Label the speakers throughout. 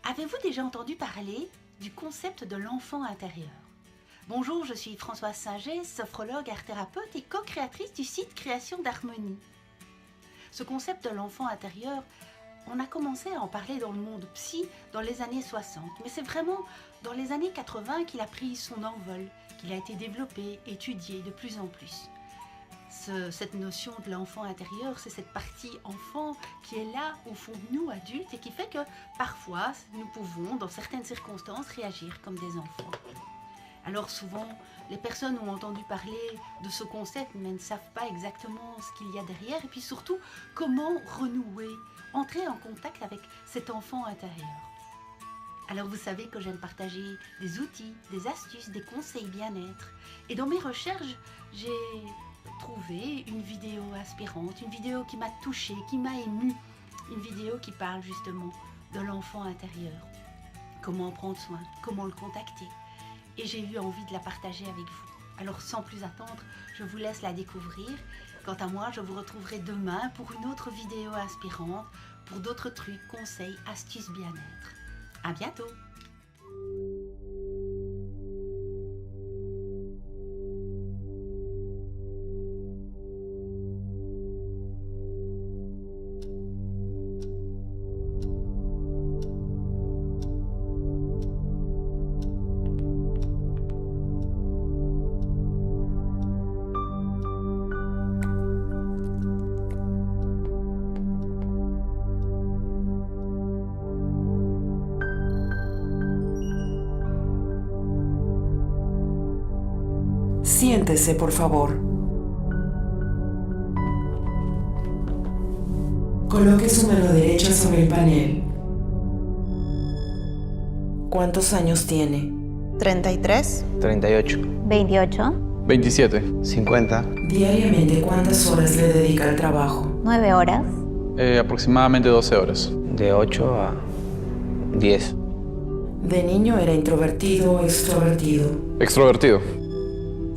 Speaker 1: Avez-vous déjà entendu parler du concept de l'enfant intérieur? Bonjour, je suis Françoise Singer, sophrologue, art-thérapeute et co-créatrice du site Création d'Harmonie. Ce concept de l'enfant intérieur, on a commencé à en parler dans le monde psy dans les années 60, mais c'est vraiment dans les années 80 qu'il a pris son envol, qu'il a été développé, étudié de plus en plus. Cette notion de l'enfant intérieur, c'est cette partie enfant qui est là au fond de nous, adultes, et qui fait que parfois nous pouvons, dans certaines circonstances, réagir comme des enfants. Alors souvent, les personnes ont entendu parler de ce concept, mais ne savent pas exactement ce qu'il y a derrière, et puis surtout, comment renouer, entrer en contact avec cet enfant intérieur. Alors vous savez que j'aime partager des outils, des astuces, des conseils bien-être. Et dans mes recherches, j'ai trouvé une vidéo inspirante, une vidéo qui m'a touchée, qui m'a émue, une vidéo qui parle justement de l'enfant intérieur. Comment en prendre soin, comment le contacter. Et j'ai eu envie de la partager avec vous. Alors sans plus attendre, je vous laisse la découvrir. Quant à moi, je vous retrouverai demain pour une autre vidéo inspirante, pour d'autres trucs, conseils, astuces bien-être. À bientôt!
Speaker 2: Siéntese, por favor. Coloque su mano derecha sobre el panel. ¿Cuántos años tiene?
Speaker 3: 33,
Speaker 4: 38,
Speaker 3: 28,
Speaker 5: 27.
Speaker 4: 50,
Speaker 2: Diariamente, ¿cuántas horas le dedica al trabajo?
Speaker 3: 9 horas,
Speaker 5: Aproximadamente 12 horas.
Speaker 4: de 8 a 10.
Speaker 2: ¿De niño era introvertido o extrovertido?
Speaker 5: Extrovertido.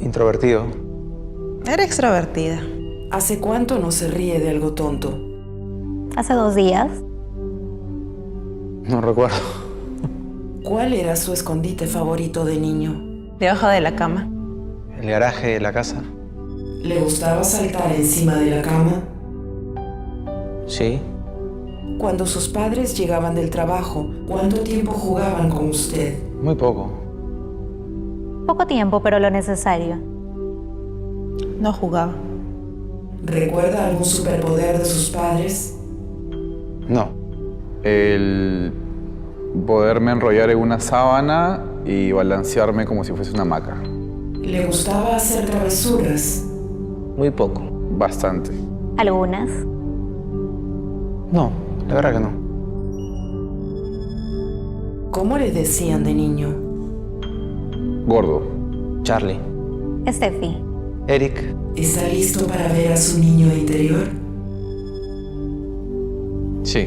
Speaker 4: Introvertido,
Speaker 3: era extrovertida.
Speaker 2: ¿Hace cuánto no se ríe de algo tonto?
Speaker 3: Hace 2 días,
Speaker 4: no recuerdo.
Speaker 2: ¿Cuál era su escondite favorito de niño?
Speaker 3: debajo de la cama.
Speaker 4: El garaje de la casa,
Speaker 2: ¿Le gustaba saltar encima de la cama?
Speaker 4: sí.
Speaker 2: Cuando sus padres llegaban del trabajo, ¿cuánto tiempo jugaban con usted?
Speaker 4: Muy poco.
Speaker 3: Poco tiempo, pero lo necesario. No jugaba.
Speaker 2: ¿Recuerda algún superpoder de sus padres?
Speaker 4: No,
Speaker 5: El poderme enrollar en una sábana y balancearme como si fuese una hamaca.
Speaker 2: ¿Le gustaba hacer travesuras?
Speaker 4: muy poco.
Speaker 5: Bastante.
Speaker 3: Algunas.
Speaker 4: No, la verdad que no.
Speaker 2: ¿Cómo le decían de niño?
Speaker 5: Gordo.
Speaker 4: Charlie,
Speaker 3: Steffi.
Speaker 4: Eric,
Speaker 2: ¿Está listo para ver a su niño interior?
Speaker 5: Sí.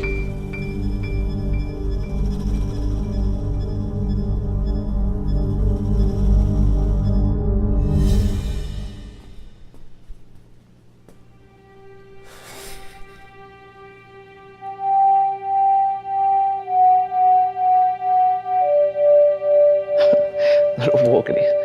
Speaker 4: no lo puedo creer.